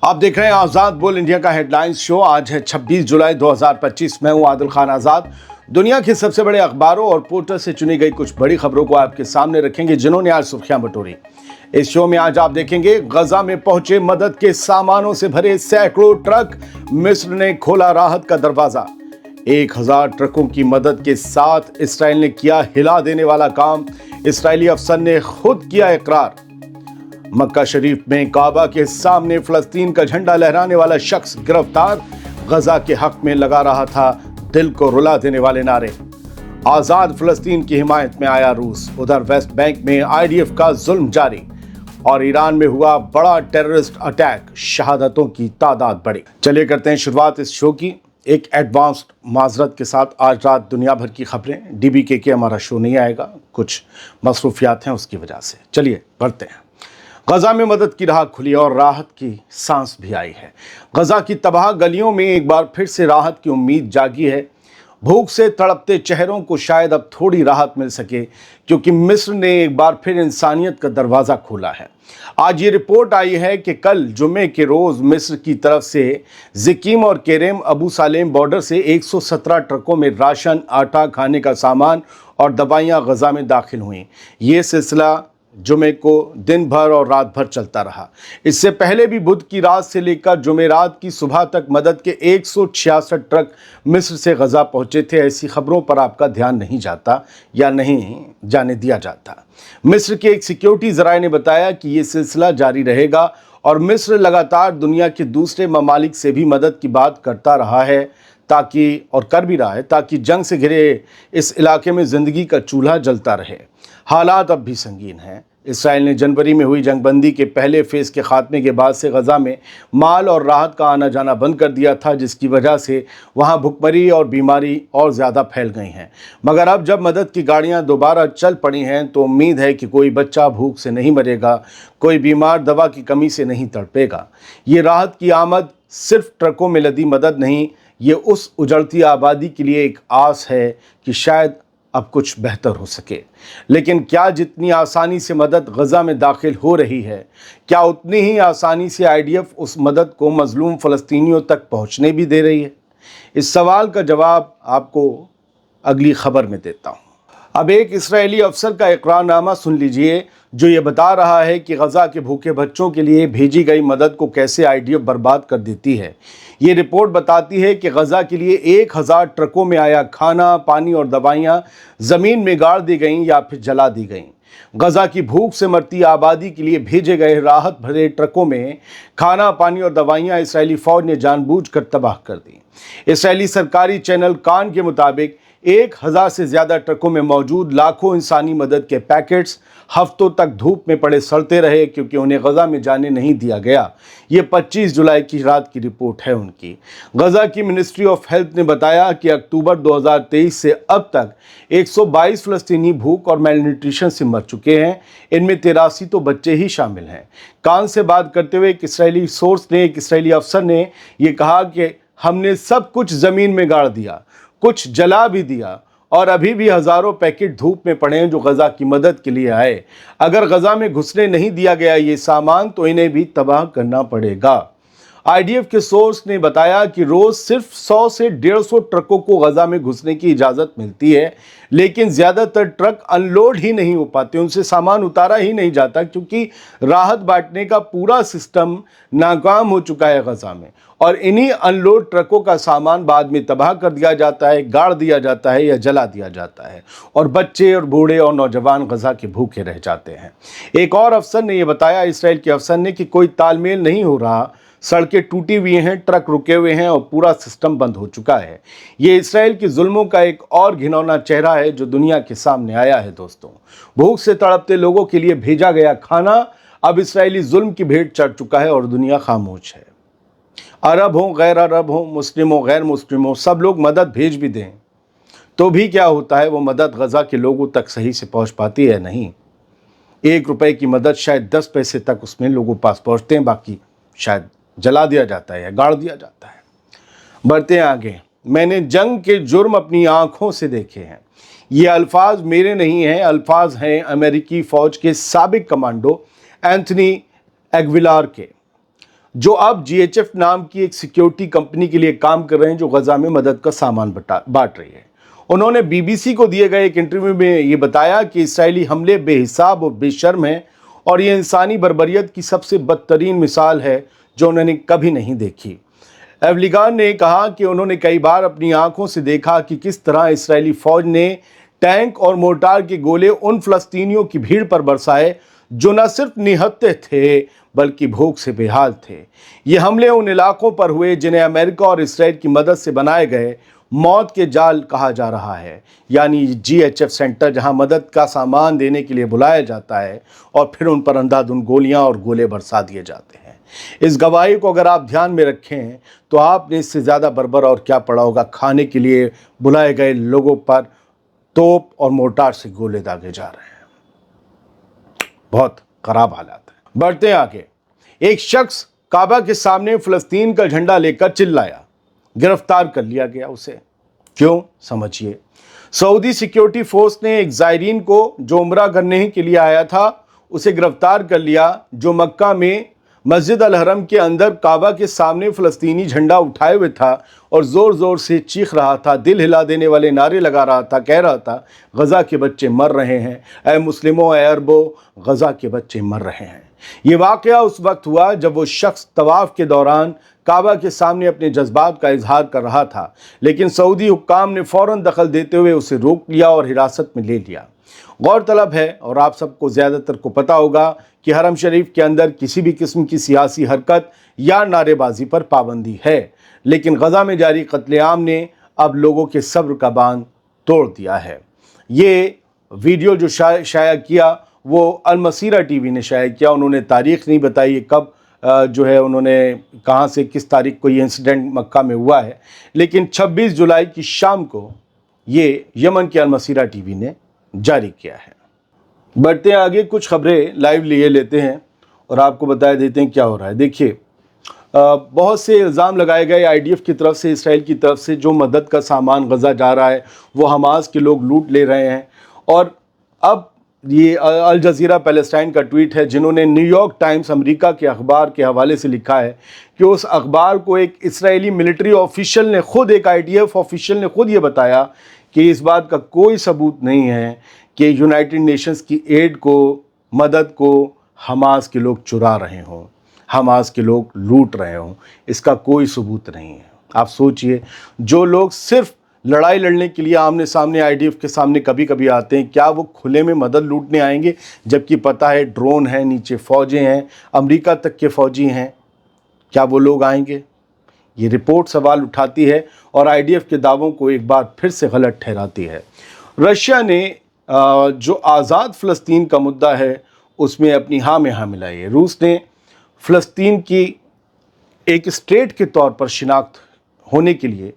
आप देख रहे हैं आजाद बोल इंडिया का हेडलाइंस शो। आज है 26 जुलाई 2025। मैं हूं आदिल खान आजाद। दुनिया के सबसे बड़े अखबारों और पोर्टल से चुनी गई कुछ बड़ी खबरों को आपके सामने रखेंगे, जिन्होंने आज सुर्खियां बटोरी। इस शो में आज आप देखेंगे गजा में पहुंचे मदद के सामानों से भरे सैकड़ों ट्रक, मिस्र ने खोला राहत का दरवाजा। 1000 ट्रकों की मदद के साथ इसराइल ने किया हिला देने वाला काम। इसराइली अफसर ने खुद किया इकरार। मक्का शरीफ में काबा के सामने फलस्तीन का झंडा लहराने वाला शख्स गिरफ्तार। गजा के हक में लगा रहा था दिल को रुला देने वाले नारे। आजाद फलस्तीन की हिमायत में आया रूस। उधर वेस्ट बैंक में आईडीएफ का जुल्म जारी और ईरान में हुआ बड़ा टेररिस्ट अटैक। शहादतों की तादाद बढ़ी। चलिए करते हैं शुरुआत इस शो की एक एडवांस्ड माजरत के साथ। आज रात दुनिया भर की खबरें, डीबीके के हमारा शो नहीं आएगा, कुछ मसरूफियात हैं उसकी वजह से। चलिए बढ़ते हैं। गजा में मदद की राह खुली और राहत की सांस भी आई है। गजा की तबाह गलियों में एक बार फिर से राहत की उम्मीद जागी है। भूख से तड़पते चेहरों को शायद अब थोड़ी राहत मिल सके, क्योंकि मिस्र ने एक बार फिर इंसानियत का दरवाज़ा खोला है। आज ये रिपोर्ट आई है कि कल जुमे के रोज़ मिस्र की तरफ से ज़िकीम और केरेम अबू सालेम बॉर्डर से 117 ट्रकों में राशन, आटा, खाने का सामान और दवाइयाँ गजा में दाखिल हुई। ये सिलसिला जुमे को दिन भर और रात भर चलता रहा। इससे पहले भी बुध की रात से लेकर जुमेरात की सुबह तक मदद के 166 ट्रक मिस्र से गजा पहुंचे थे। ऐसी खबरों पर आपका ध्यान नहीं जाता या नहीं जाने दिया जाता। मिस्र के एक सिक्योरिटी ज़राए ने बताया कि ये सिलसिला जारी रहेगा और मिस्र लगातार दुनिया के दूसरे ममालिक से भी मदद की बात करता रहा है कर भी रहा है ताकि जंग से घिरे इस इलाके में ज़िंदगी का चूल्हा जलता रहे। हालात अब भी संगीन हैं। इसराइल ने जनवरी में हुई जंगबंदी के पहले फेज़ के खात्मे के बाद से गजा में माल और राहत का आना जाना बंद कर दिया था, जिसकी वजह से वहां भुखमरी और बीमारी और ज़्यादा फैल गई हैं। मगर अब जब मदद की गाड़ियां दोबारा चल पड़ी हैं तो उम्मीद है कि कोई बच्चा भूख से नहीं मरेगा, कोई बीमार दवा की कमी से नहीं तड़पेगा। ये राहत की आमद सिर्फ ट्रकों में लदी मदद नहीं, ये उस उजड़ती आबादी के लिए एक आस है कि शायद अब कुछ बेहतर हो सके। लेकिन क्या जितनी आसानी से मदद गजा में दाखिल हो रही है, क्या उतनी ही आसानी से आईडीएफ उस मदद को मजलूम फ़लस्तीनियों तक पहुंचने भी दे रही है? इस सवाल का जवाब आपको अगली खबर में देता हूं। अब एक इस्राएली अफसर का इकरारनामा सुन लीजिए, जो ये बता रहा है कि गजा के भूखे बच्चों के लिए भेजी गई मदद को कैसे आईडीएफ बर्बाद कर देती है। ये रिपोर्ट बताती है कि गजा के लिए 1000 ट्रकों में आया खाना, पानी और दवाइयाँ ज़मीन में गाड़ दी गईं या फिर जला दी गईं। गजा की भूख से मरती आबादी के लिए भेजे गए राहत भरे ट्रकों में खाना, पानी और दवाइयाँ इसराइली फ़ौज ने जानबूझकर तबाह कर दी। इसराइली सरकारी चैनल कान के मुताबिक 1000 से ज़्यादा ट्रकों में मौजूद लाखों इंसानी मदद के पैकेट्स हफ्तों तक धूप में पड़े सड़ते रहे, क्योंकि उन्हें गजा में जाने नहीं दिया गया। ये 25 जुलाई की रात की रिपोर्ट है उनकी। गजा की मिनिस्ट्री ऑफ हेल्थ ने बताया कि अक्टूबर 2023 से अब तक 122 फ़लस्तीनी भूख और मेलन्यूट्रिशन से मर चुके हैं। इनमें 83 तो बच्चे ही शामिल हैं। कान से बात करते हुए एक इस्राएली सोर्स ने, एक इस्राएली अफसर ने ये कहा कि हमने सब कुछ ज़मीन में गाड़ दिया, कुछ जला भी दिया और अभी भी हज़ारों पैकेट धूप में पड़े हैं जो गजा की मदद के लिए आए। अगर गजा में घुसने नहीं दिया गया ये सामान तो इन्हें भी तबाह करना पड़ेगा। आईडीएफ के सोर्स ने बताया कि रोज़ सिर्फ 100 से 150 ट्रकों को गजा में घुसने की इजाज़त मिलती है, लेकिन ज़्यादातर ट्रक अनलोड ही नहीं हो पाते, उनसे सामान उतारा ही नहीं जाता, क्योंकि राहत बांटने का पूरा सिस्टम नाकाम हो चुका है गजा में। और इन्हीं अनलोड ट्रकों का सामान बाद में तबाह कर दिया जाता है, गाड़ दिया जाता है या जला दिया जाता है, और बच्चे और बूढ़े और नौजवान गजा के भूखे रह जाते हैं। एक और अफसर ने यह बताया, इसराइल के अफसर ने, कि कोई तालमेल नहीं हो रहा, सड़कें टूटी हुई हैं, ट्रक रुके हुए हैं और पूरा सिस्टम बंद हो चुका है। ये इसराइल के जुल्मों का एक और घिनौना चेहरा है जो दुनिया के सामने आया है। दोस्तों, भूख से तड़पते लोगों के लिए भेजा गया खाना अब इसराइली जुल्म की भेंट चढ़ चुका है और दुनिया खामोश है। अरब हो, गैर अरब हो, मुस्लिम हो, गैर मुस्लिम हो, सब लोग मदद भेज भी दें तो भी क्या होता है, वो मदद गजा के लोगों तक सही से पहुंच पाती है? नहीं। 1 रुपए की मदद शायद 10 पैसे तक उसमें लोगों पास पहुंचते हैं, बाकी शायद जला दिया जाता है या गाड़ दिया जाता है। बढ़ते हैं आगे। मैंने जंग के जुर्म अपनी आंखों से देखे हैं। ये अल्फाज मेरे नहीं हैं, अल्फाज हैं अमेरिकी फ़ौज के साबिक कमांडो एंथनी एग्विलार के। जो अब GHF नाम की एक सिक्योरिटी कंपनी के लिए काम कर रहे हैं, जो गजा में मदद का सामान बांट रही है। उन्होंने BBC को दिए गए एक इंटरव्यू में ये बताया कि इस्राएली हमले बेहिसाब और बेशर्म हैं और ये इंसानी बर्बरियत की सबसे बदतरीन मिसाल है जो उन्होंने कभी नहीं देखी। एवलिगान ने कहा कि उन्होंने कई बार अपनी आंखों से देखा कि किस तरह इस्राएली फौज ने टैंक और मोर्टार के गोले उन फ़लस्तीनियों की भीड़ पर बरसाए जो न सिर्फ निहत्थे थे बल्कि भूख से बेहाल थे। ये हमले उन इलाकों पर हुए जिन्हें अमेरिका और इसराइल की मदद से बनाए गए मौत के जाल कहा जा रहा है, यानी GHF सेंटर, जहां मदद का सामान देने के लिए बुलाया जाता है और फिर उन पर अंधाधुंध गोलियां और गोले बरसा दिए जाते हैं। इस गवाही को अगर आप ध्यान में रखें तो आपने इससे ज़्यादा बर्बर और क्या पड़ा होगा। खाने के लिए बुलाए गए लोगों पर तोप और मोर्टार से गोले दागे जा रहे हैं। बहुत खराब हालात है। बढ़ते हैं आगे। एक शख्स काबा के सामने फ़लस्तीन का झंडा लेकर चिल्लाया, गिरफ्तार कर लिया गया उसे। क्यों? समझिए। सऊदी सिक्योरिटी फोर्स ने एक ज़ायरीन को जो उम्रा करने के लिए आया था उसे गिरफ्तार कर लिया, जो मक्का में मस्जिद अल हरम के अंदर काबा के सामने फ़लस्तीनी झंडा उठाए हुए था और ज़ोर ज़ोर से चीख रहा था, दिल हिला देने वाले नारे लगा रहा था, कह रहा था गज़ा के बच्चे मर रहे हैं, ऐ मुस्लिमों, ऐ अरबों, गज़ा के बच्चे मर रहे हैं। ये वाक़या उस वक्त हुआ जब वो शख्स तवाफ़ के दौरान काबा के सामने अपने जज्बात का इजहार कर रहा था, लेकिन सऊदी हुक्काम ने फ़ौरन दखल देते हुए उसे रोक लिया और हिरासत में ले लिया। गौरतलब है और आप सबको ज़्यादातर को पता होगा कि हरम शरीफ के अंदर किसी भी किस्म की सियासी हरकत या नारेबाजी पर पाबंदी है, लेकिन गज़ा में जारी कत्लेआम ने अब लोगों के सब्र का बांध तोड़ दिया है। ये वीडियो जो शाया किया वो अल मसीरा TV ने शाया किया। उन्होंने तारीख़ नहीं बताई कब जो है उन्होंने कहाँ से किस तारीख को ये इंसिडेंट मक्का में हुआ है, लेकिन 26 जुलाई की शाम को ये यमन के अल मसीरा TV ने जारी किया है। बढ़ते हैं आगे, कुछ खबरें लाइव लिए लेते हैं और आपको बता देते हैं क्या हो रहा है। देखिए, बहुत से इल्ज़ाम लगाए गए IDF की तरफ से, इसराइल की तरफ से, जो मदद का सामान गज़ा जा रहा है वो हमास के लोग लूट ले रहे हैं। और अब ये अल जज़ीरा पैलेस्टाइन का ट्वीट है, जिन्होंने न्यूयॉर्क टाइम्स अमेरिका के अखबार के हवाले से लिखा है कि उस अखबार को एक इसराइली मिलिट्री ऑफिशियल ने खुद, एक IDF ऑफिशियल ने खुद ये बताया कि इस बात का कोई सबूत नहीं है कि यूनाइटेड नेशंस की एड को, मदद को हमास के लोग चुरा रहे हों, हमास के लोग लूट रहे हों। इसका कोई सबूत नहीं है। आप सोचिए, जो लोग सिर्फ लड़ाई लड़ने के लिए आमने सामने IDF के सामने कभी कभी आते हैं, क्या वो खुले में मदद लूटने आएंगे? जबकि पता है ड्रोन है, नीचे फ़ौजें हैं, अमेरिका तक के फ़ौजी हैं, क्या वो लोग आएंगे? ये रिपोर्ट सवाल उठाती है और IDF के दावों को एक बार फिर से गलत ठहराती है। रशिया ने जो आज़ाद फ़लस्तीन का मुद्दा है उसमें अपनी हाँ में हाँ मिलाई है। रूस ने फ़लस्तीन की एक स्टेट के तौर पर शिनाख्त होने के लिए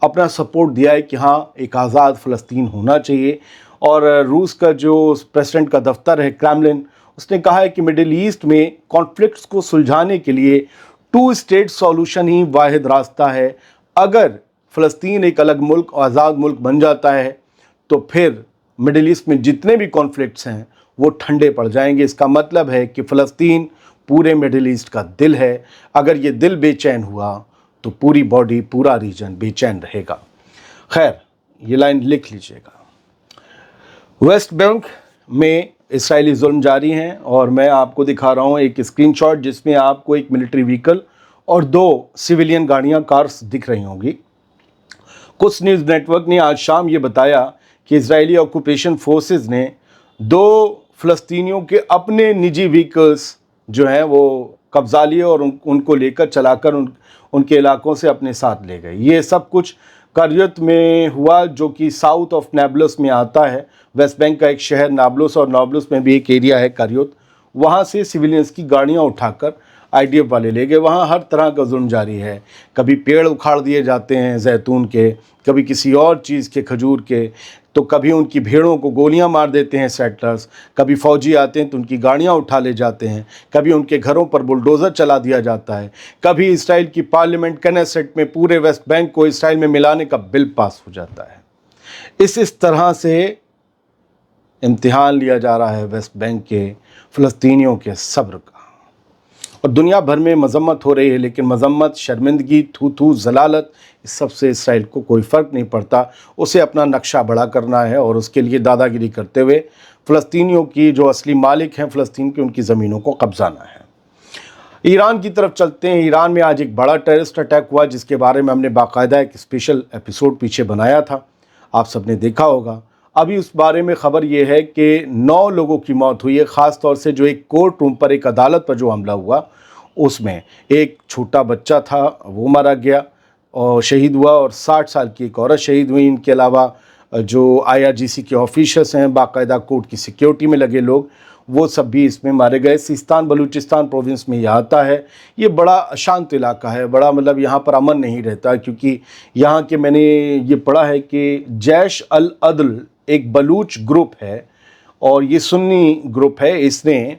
अपना सपोर्ट दिया है कि हाँ, एक आज़ाद फ़लस्तीन होना चाहिए। और रूस का जो प्रेसिडेंट का दफ्तर है, क्रेमलिन, उसने कहा है कि मिडिल ईस्ट में कॉन्फ्लिक्ट्स को सुलझाने के लिए 2 स्टेट सॉल्यूशन ही वाहिद रास्ता है। अगर फ़लस्तीन एक अलग मुल्क, आज़ाद मुल्क बन जाता है तो फिर मिडिल ईस्ट में जितने भी कॉन्फ्लिक्ट्स हैं वो ठंडे पड़ जाएंगे। इसका मतलब है कि फ़लस्तीन पूरे मिडिल ईस्ट का दिल है। अगर ये दिल बेचैन हुआ तो पूरी बॉडी, पूरा रीजन बेचैन रहेगा। खैर, ये लाइन लिख लीजिएगा। वेस्ट बैंक में इसराइली जुल्म जारी हैं और मैं आपको दिखा रहा हूँ एक स्क्रीनशॉट जिसमें आपको एक मिलिट्री व्हीकल और 2 सिविलियन गाड़ियाँ, कार्स दिख रही होंगी। कुछ न्यूज़ नेटवर्क ने आज शाम ये बताया कि इजरायली ऑक्यूपेशन फोर्सेस ने 2 फ़लस्तीनियों के अपने निजी व्हीकल्स जो हैं वो कब्जा लिए और उनको लेकर चलाकर उनके इलाकों से अपने साथ ले गए। ये सब कुछ करियत में हुआ, जो कि साउथ ऑफ नाब्लस में आता है। वेस्ट बैंक का एक शहर नाब्लस, और नाब्लस में भी एक एरिया है करियत। वहाँ से सिविलियंस की गाड़ियाँ उठाकर IDF वाले ले गए। वहाँ हर तरह का जुल्म जारी है। कभी पेड़ उखाड़ दिए जाते हैं जैतून के, कभी किसी और चीज़ के, खजूर के, तो कभी उनकी भेड़ों को गोलियां मार देते हैं सेटलर्स, कभी फ़ौजी आते हैं तो उनकी गाड़ियां उठा ले जाते हैं, कभी उनके घरों पर बुलडोज़र चला दिया जाता है, कभी इसराइल की पार्लियामेंट कनेसेट में पूरे वेस्ट बैंक को इसराइल में मिलाने का बिल पास हो जाता है। इस तरह से इम्तिहान लिया जा रहा है वेस्ट बैंक के फ़लस्तीनियों के सब्र का। और दुनिया भर में मजम्मत हो रही है, लेकिन मजम्मत, शर्मिंदगी, थू थू, जलालत, इस सब से इसराइल को कोई फ़र्क नहीं पड़ता। उसे अपना नक्शा बड़ा करना है और उसके लिए दादागिरी करते हुए फ़लस्तीनियों की जो असली मालिक हैं फ़लस्तीन की, उनकी ज़मीनों को कब्जाना है। ईरान की तरफ चलते हैं। ईरान में आज एक बड़ा टेररिस्ट अटैक हुआ, जिसके बारे में हमने बाकायदा एक स्पेशल एपिसोड पीछे बनाया था, आप सबने देखा होगा। अभी उस बारे में ख़बर ये है कि 9 लोगों की मौत हुई है। ख़ास तौर से जो एक कोर्ट रूम पर, एक अदालत पर जो हमला हुआ, उसमें एक छोटा बच्चा था, वो मारा गया और शहीद हुआ, और 60 साल की एक औरत शहीद हुई। इनके अलावा जो IRGC के ऑफिसर्स हैं, बाकायदा कोर्ट की सिक्योरिटी में लगे लोग, वो सब भी इसमें मारे गए। सिस्तान बलूचिस्तान प्रोविंस में यह आता है। ये बड़ा अशांत इलाका है, बड़ा मतलब यहाँ पर अमन नहीं रहता, क्योंकि यहाँ के मैंने ये पढ़ा है कि जैश अल अदल एक बलूच ग्रुप है और ये सुन्नी ग्रुप है। इसने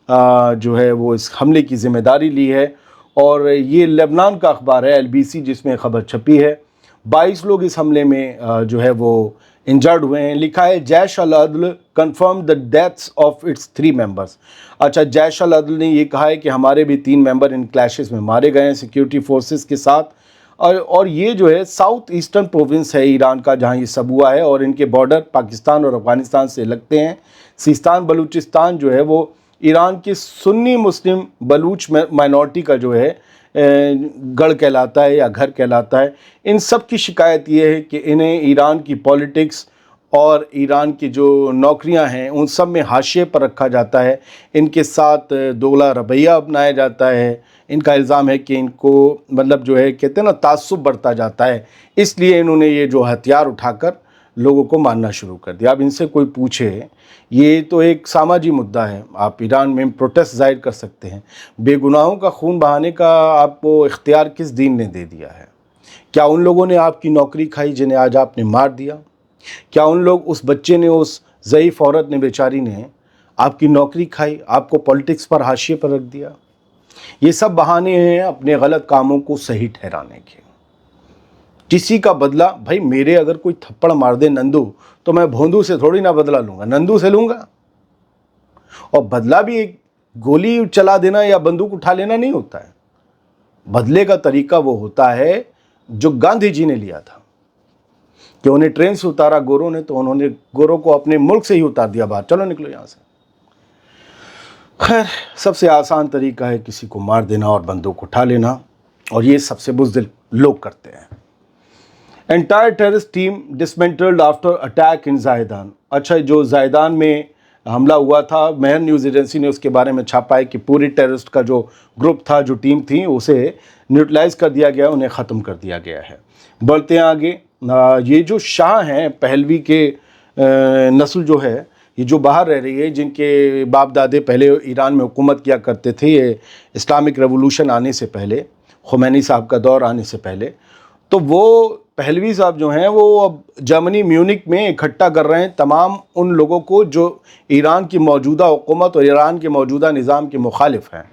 जो है वो इस हमले की ज़िम्मेदारी ली है, और ये लेबनान का अखबार है LBC, जिसमें ख़बर छपी है। 22 लोग इस हमले में जो है वो इंजर्ड हुए हैं। लिखा है जैश अल अदल confirm the deaths of its 3 members. अच्छा, जैश अल अदल ने ये कहा है कि हमारे भी 3 मेंबर इन क्लैशेस में मारे गए हैं सिक्योरिटी फोर्सेस के साथ। और ये जो है साउथ ईस्टर्न प्रोविंस है ईरान का, जहाँ ये सब हुआ है, और इनके बॉर्डर पाकिस्तान और अफ़गानिस्तान से लगते हैं। सिस्तान बलूचिस्तान जो है वो ईरान के सुन्नी मुस्लिम बलूच माइनॉरिटी का जो है गढ़ कहलाता है या घर कहलाता है। इन सब की शिकायत ये है कि इन्हें ईरान की पॉलिटिक्स और ईरान की जो नौकरियां हैं उन सब में हाशिए पर रखा जाता है। इनके साथ दोगला रवैया अपनाया जाता है। इनका इल्ज़ाम है कि इनको मतलब जो है कहते हैं ना, तासुब बरता जाता है, इसलिए इन्होंने ये जो हथियार उठाकर लोगों को मारना शुरू कर दिया। अब इनसे कोई पूछे, ये तो एक सामाजिक मुद्दा है, आप ईरान में प्रोटेस्ट जाहिर कर सकते हैं। बेगुनाहों का खून बहाने का आपको इख्तियार किस दीन ने दे दिया है? क्या उन लोगों ने आपकी नौकरी खाई जिन्हें आज आपने मार दिया? क्या उन लोग, उस बच्चे ने, उस ज़ईफ़ औरत ने, बेचारी ने आपकी नौकरी खाई, आपको पॉलिटिक्स पर हाशिए पर रख दिया? ये सब बहाने हैं अपने गलत कामों को सही ठहराने के। किसी का बदला, भाई मेरे अगर कोई थप्पड़ मार दे नंदू, तो मैं भोंदू से थोड़ी ना बदला लूँगा, नंदू से लूँगा। और बदला भी एक गोली चला देना या बंदूक उठा लेना नहीं होता है। बदले का तरीका वो होता है जो गांधी जी ने लिया था, कि उन्हें ट्रेन से उतारा गोरों ने, तो उन्होंने गोरों को अपने मुल्क से ही उतार दिया बाहर, चलो निकलो यहाँ से। खैर, सबसे आसान तरीका है किसी को मार देना और बंदूक उठा लेना, और ये सबसे बुज़दिल लोग करते हैं। Entire terrorist team dismantled after attack in Zahedan. अच्छा, जो ज़ायदान में हमला हुआ था, मेहर न्यूज़ एजेंसी ने उसके बारे में छापा है कि पूरी टेररिस्ट का जो ग्रुप था, जो टीम थी, उसे न्यूट्रलाइज कर दिया गया, उन्हें ख़त्म कर दिया गया है। बढ़ते हैं आगे। ये जो शाह हैं पहलवी के नस्ल जो है, ये जो बाहर रह रही है, जिनके बाप दादे पहले ईरान में हुकूमत किया करते थे, ये इस्लामिक रेवोल्यूशन आने से पहले, खुमैनी साहब का दौर आने से पहले, तो वो पहलवी साहब जो हैं वो अब जर्मनी म्यूनिक में इकट्ठा कर रहे हैं तमाम उन लोगों को जो ईरान की मौजूदा हुकूमत और ईरान के मौजूदा निज़ाम के मुखालिफ हैं,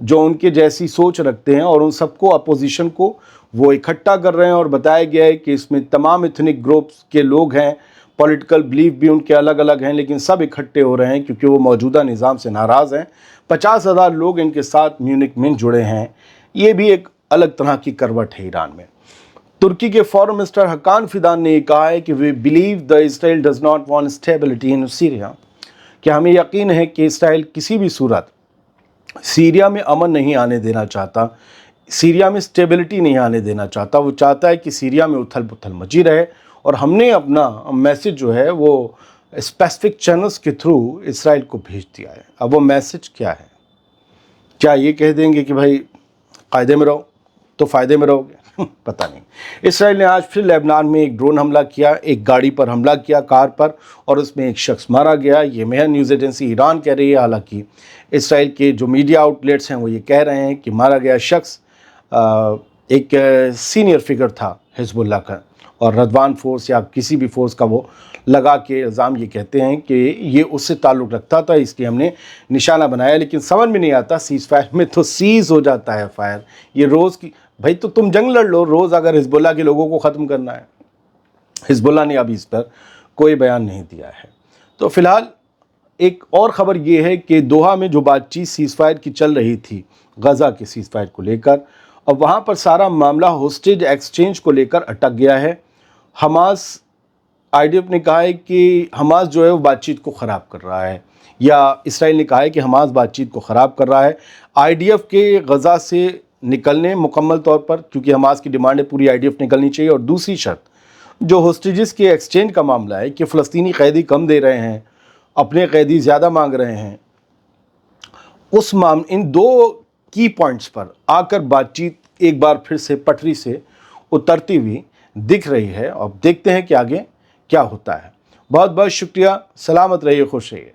जो उनके जैसी सोच रखते हैं, और उन सबको, अपोजिशन को वो इकट्ठा कर रहे हैं। और बताया गया है कि इसमें तमाम एथनिक ग्रुप्स के लोग हैं, पॉलिटिकल बिलीफ भी उनके अलग अलग हैं, लेकिन सब इकट्ठे हो रहे हैं क्योंकि वो मौजूदा निज़ाम से नाराज़ हैं। 50,000 लोग इनके साथ म्यूनिक में जुड़े हैं। ये भी एक अलग तरह की करवट है ईरान में। तुर्की के फॉरेन मिनिस्टर हकान फिदान ने कहा है कि we believe the Israel does not want stability in Syria, कि हमें यकीन है कि इसराइल किसी भी सूरत सीरिया में अमन नहीं आने देना चाहता, सीरिया में स्टेबिलिटी नहीं आने देना चाहता। वो चाहता है कि सीरिया में उथल पुथल मची रहे, और हमने अपना मैसेज जो है वो स्पेसिफिक चैनल्स के थ्रू इसराइल को भेज दिया है। अब वो मैसेज क्या है? क्या ये कह देंगे कि भाई कायदे में रहो तो फ़ायदे में रहोगे? पता नहीं। इसराइल ने आज फिर लेबनान में एक ड्रोन हमला किया, एक गाड़ी पर हमला किया, कार पर, और उसमें एक शख्स मारा गया। ये मेहर न्यूज़ एजेंसी ईरान कह रही है, हालांकि इसराइल के जो मीडिया आउटलेट्स हैं वो ये कह रहे हैं कि मारा गया शख्स एक सीनियर फिगर था हिजबुल्लाह का, और रदवान फोर्स या किसी भी फोर्स का वो लगा के इल्ज़ाम ये कहते हैं कि ये उससे ताल्लुक़ रखता था, इसलिए हमने निशाना बनाया। लेकिन समझ में नहीं आता, सीज़ फायर में तो सीज़ हो जाता है फायर। ये रोज़ की, भाई तो तुम जंग लड़ लो रोज़, अगर हिजबुल्लाह के लोगों को ख़त्म करना है। हिजबुल्लाह ने अभी इस पर कोई बयान नहीं दिया है। तो फ़िलहाल एक और खबर ये है कि दोहा में जो बातचीत सीज़ फायर की चल रही थी गज़ा के सीज़ फायर को लेकर, अब वहाँ पर सारा मामला होस्टेज एक्सचेंज को लेकर अटक गया है। हमास आईडीएफ ने कहा है कि हमास जो है वो बातचीत को ख़राब कर रहा है, या इसराइल ने कहा है कि हमास बातचीत को ख़राब कर रहा है। आईडीएफ के गज़ा से निकलने मुकम्मल तौर पर, क्योंकि हमास की डिमांड है पूरी आईडीएफ निकलनी चाहिए, और दूसरी शर्त जो होस्टेजेस के एक्सचेंज का मामला है कि फ़लस्तीनी कैदी कम दे रहे हैं, अपने कैदी ज़्यादा मांग रहे हैं, इन दो की पॉइंट्स पर आकर बातचीत एक बार फिर से पटरी से उतरती हुई दिख रही है। अब देखते हैं कि आगे क्या होता है। बहुत बहुत शुक्रिया, सलामत रहिए, खुश रहिए।